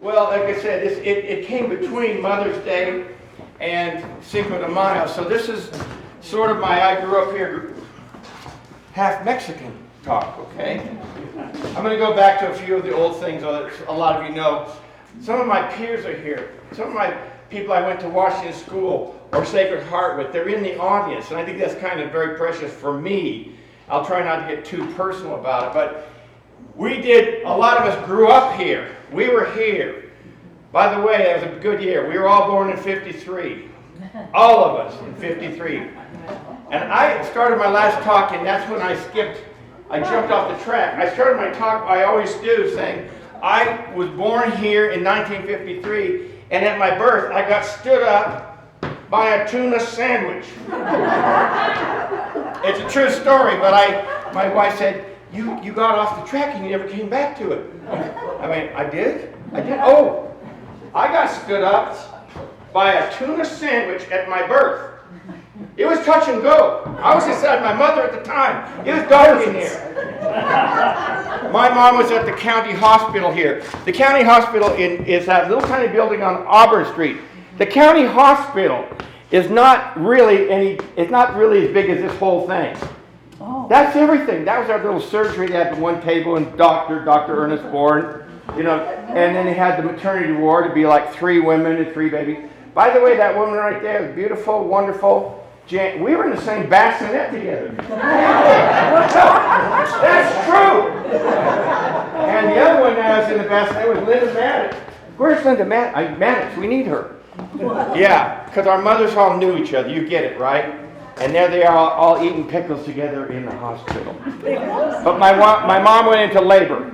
Well, like I said, it came between Mother's Day and Cinco de Mayo. So this is sort of I grew up here, half Mexican talk, okay? I'm going to go back to a few of the old things that a lot of you know. Some of my peers are here. Some of my people I went to Washington School or Sacred Heart with, they're in the audience. And I think that's kind of very precious for me. I'll try not to get too personal about it, but a lot of us grew up here. We were here. By the way, that was a good year. We were all born in 53. All of us in 53. And I started my last talk, and that's when I jumped off the track. I started my talk, I always do, saying, I was born here in 1953, and at my birth, I got stood up by a tuna sandwich. It's a true story, but my wife said, you got off the track and you never came back to it. I mean, I did? Oh, I got stood up by a tuna sandwich at my birth. It was touch and go. I was inside my mother at the time. It was dark in here. My mom was at the county hospital here. The county hospital is that little tiny building on Auburn Street. The county hospital is not really it's not really as big as this whole thing. Oh. That's everything. That was our little surgery. They had the one table and Dr. Ernest Bourne, and then they had the maternity ward. It'd be like 3 women and 3 babies. By the way, that woman right there is beautiful, wonderful. We were in the same bassinet together. That's true. And the other one that was in the bassinet was Linda Maddox. Where's Linda Maddox? We need her. Yeah, because our mothers all knew each other. You get it, right? And there they are all eating pickles together in the hospital. But my mom went into labor.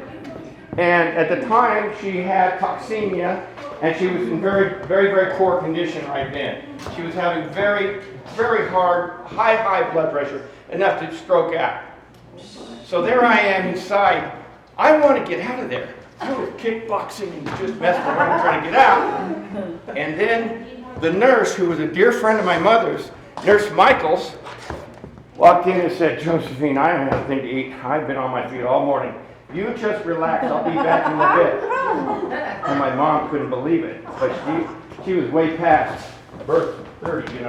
And at the time, she had toxemia, and she was in very, very, very poor condition right then. She was having very, very high blood pressure, enough to stroke out. So there I am inside. I want to get out of there. I was kickboxing and just messing around trying to get out. And then the nurse, who was a dear friend of my mother's, Nurse Michaels, walked in and said, Josephine, I don't have anything to eat. I've been on my feet all morning. You just relax. I'll be back in a bit. And my mom couldn't believe it. But she was way past birth 30,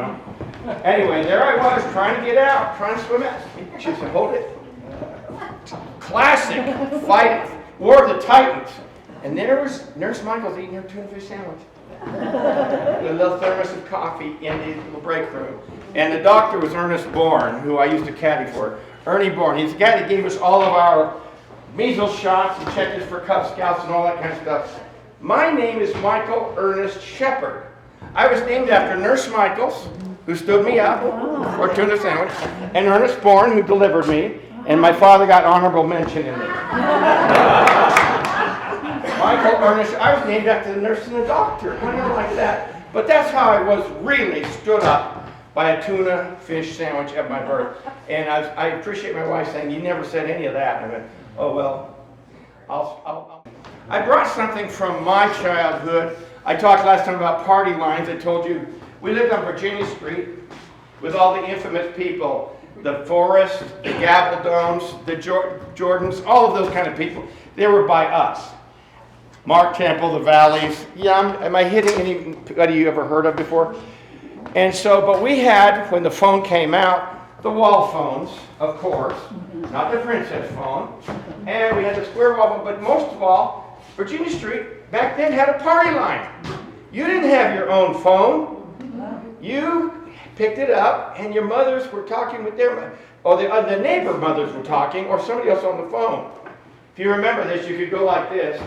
Anyway, there I was trying to get out, trying to swim out. She said, hold it. Classic fight, War of the Titans. And there was Nurse Michaels eating her tuna fish sandwich. With a little thermos of coffee in the little break room. And the doctor was Ernest Bourne, who I used to caddy for. Ernie Bourne. He's the guy that gave us all of our measles shots and checked us for Cub Scouts and all that kind of stuff. My name is Michael Ernest Shepard. I was named after Nurse Michaels, who stood me up for tuna sandwich, and Ernest Bourne, who delivered me, and my father got honorable mention in there. Michael Ernest, I was named after the nurse and the doctor, kind of like that. But that's how I was really stood up by a tuna fish sandwich at my birth. And I appreciate my wife saying, you never said any of that. And I went, oh, well, I'll. I brought something from my childhood. I talked last time about party lines. I told you we lived on Virginia Street with all the infamous people, the Forrest, the Gabaldons, the Jordans, all of those kind of people. They were by us. Mark Temple, the Valleys. Yeah, am I hitting anybody you ever heard of before? And so, but we had, when the phone came out, the wall phones, of course, not the princess phone, and we had the square wall phone, but most of all, Virginia Street back then had a party line. You didn't have your own phone. You picked it up, and your mothers were talking with their, or the neighbor mothers were talking, or somebody else on the phone. If you remember this, you could go like this.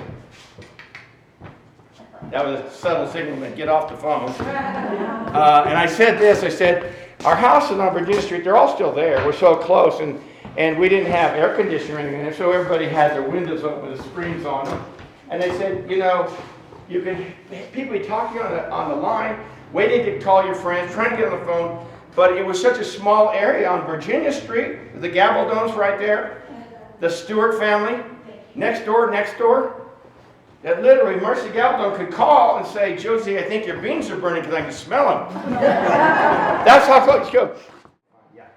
That was a subtle signal to get off the phone. And I said this, I said, our houses on Virginia Street, they're all still there. We're so close, and we didn't have air conditioning or anything there, so everybody had their windows open with the screens on them. And they said, you could, people be talking on the line, waiting to call your friends, trying to get on the phone, but it was such a small area on Virginia Street, the Gabaldons right there, the Stewart family, next door, that literally Mercy Gabaldon could call and say, Josie, I think your beans are burning because I can smell them. That's how close you go. Yeah.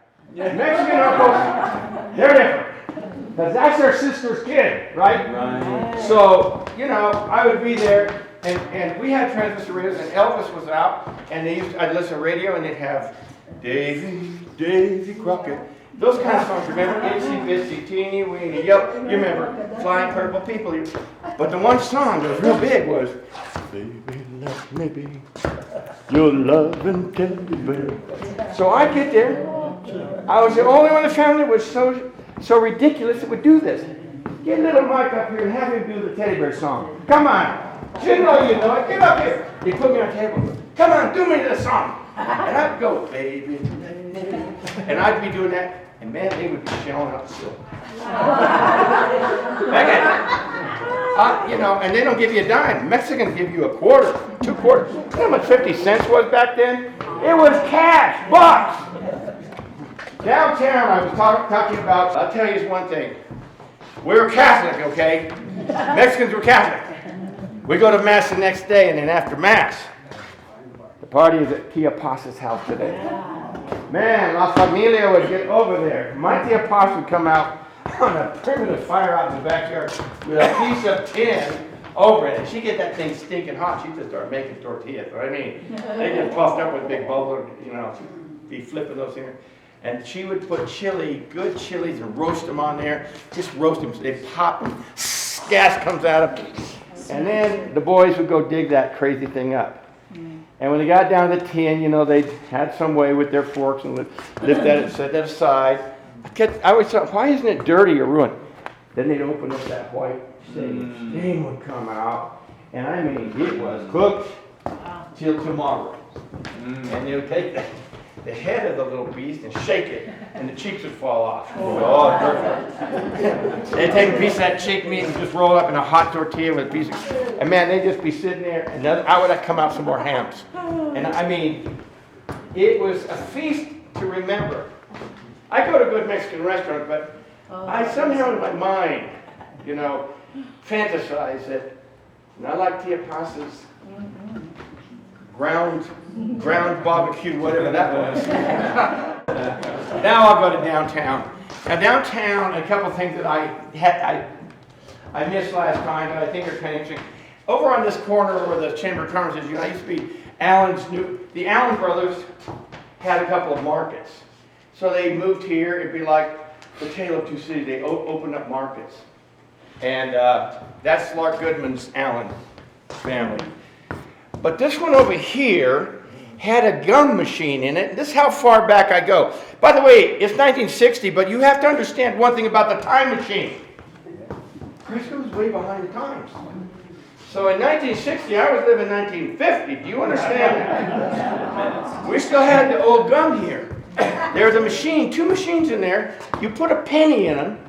Mexican uncles, they're different. Because that's their sister's kid, right? Right. So, you know, I would be there, and we had transistor radios, and Elvis was out, and I'd listen to radio, and they'd have Davy Crockett. Those kind of songs, remember? Itsy Bitsy Teeny Weeny, yep, you remember, Flying Purple People. But the one song that was real big was, Baby, let me be your loving teddy bear. So I'd get there. I was the only one in the family that was so ridiculous that would do this. Get little Mike up here and have him do the teddy bear song. Come on. You know it. Get up here. He put me on the table. Come on, do me this song. And I'd go, baby. And I'd be doing that. And man, they would be shelling out silk. You know, and they don't give you a dime. Mexicans give you a quarter, 2 quarters. You know how much 50 cents was back then? It was cash, bucks. Downtown, I was talking about, I'll tell you one thing. We were Catholic, okay? Mexicans were Catholic. We go to Mass the next day, and then after Mass, the party is at Tia Pasa's house today. Man, La Familia would get over there. My Tia Pasa would come out on a primitive fire out in the backyard with a piece of tin over it, and she'd get that thing stinking hot. She'd just start making tortillas. I mean, they get puffed up with a big bubble, you know, she'd be flipping those things. And she would put chili, good chilies, and roast them on there. Just roast them. They pop them. Gas comes out of them. And then the boys would go dig that crazy thing up. And when they got down to the tin, you know, they had some way with their forks and lift that and set that aside. I always thought, why isn't it dirty or ruined? Then they'd open up that white stain would come out. And I mean, it was cooked till tomorrow. And they would take the head of the little beast and shake it, and the cheeks would fall off. Oh, perfect. They'd take a piece of that cheek meat and just roll it up in a hot tortilla with a piece of, and man, they'd just be sitting there, and then out would come out some more hams. And I mean, it was a feast to remember. I go to good Mexican restaurants, but I somehow in my mind, you know, fantasize that, and I like Tia Pasa's ground barbecue, whatever that was. Now I'll go to downtown. Now downtown, a couple things that I missed last time, but I think are kind of interesting. Over on this corner where the Chamber of Commerce is, you know, I used to be the Allen brothers had a couple of markets. So they moved here. It'd be like the Tale of Two Cities. They opened up markets. And that's Lark Goodman's Allen family. But this one over here had a gum machine in it. This is how far back I go. By the way, it's 1960, but you have to understand one thing about the time machine. Frisco was way behind the times. So in 1960, I was living in 1950. Do you understand that? We still had the old gum here. There's a machine, 2 machines in there. You put a penny in them.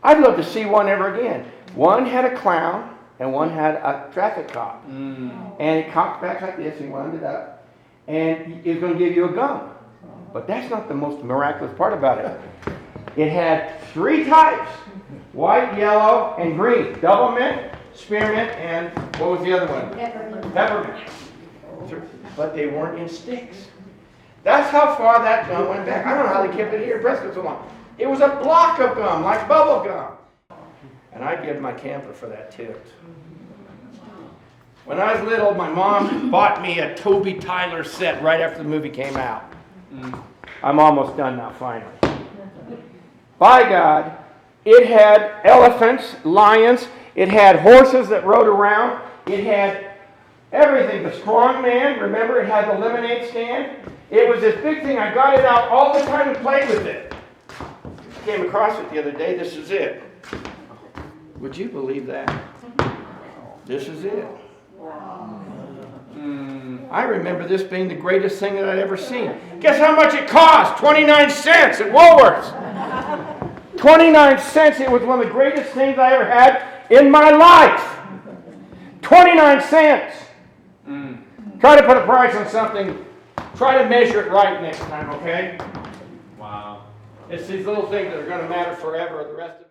I'd love to see one ever again. One had a clown, and one had a traffic cop. And it cocked back like this, and he wound it up. And it was going to give you a gum. But that's not the most miraculous part about it. It had 3 types, white, yellow, and green. Double mint, spearmint, and what was the other one? Peppermint. But they weren't in sticks. That's how far that gum went back. I don't know how they kept it here in Prescott so long. It was a block of gum, like bubble gum. And I'd give my camper for that tip. When I was little, my mom bought me a Toby Tyler set right after the movie came out. I'm almost done now, finally. By God, it had elephants, lions, it had horses that rode around, it had everything. The strong man, remember, it had the lemonade stand. It was this big thing. I got it out all the time and played with it. Came across it the other day. This is it. Would you believe that? This is it. I remember this being the greatest thing that I'd ever seen. Guess how much it cost? 29 cents at Woolworths. 29 cents. It was one of the greatest things I ever had in my life. 29 cents. Try to put a price on something. Try to measure it right next time, okay? Wow. It's these little things that are going to matter forever. The rest of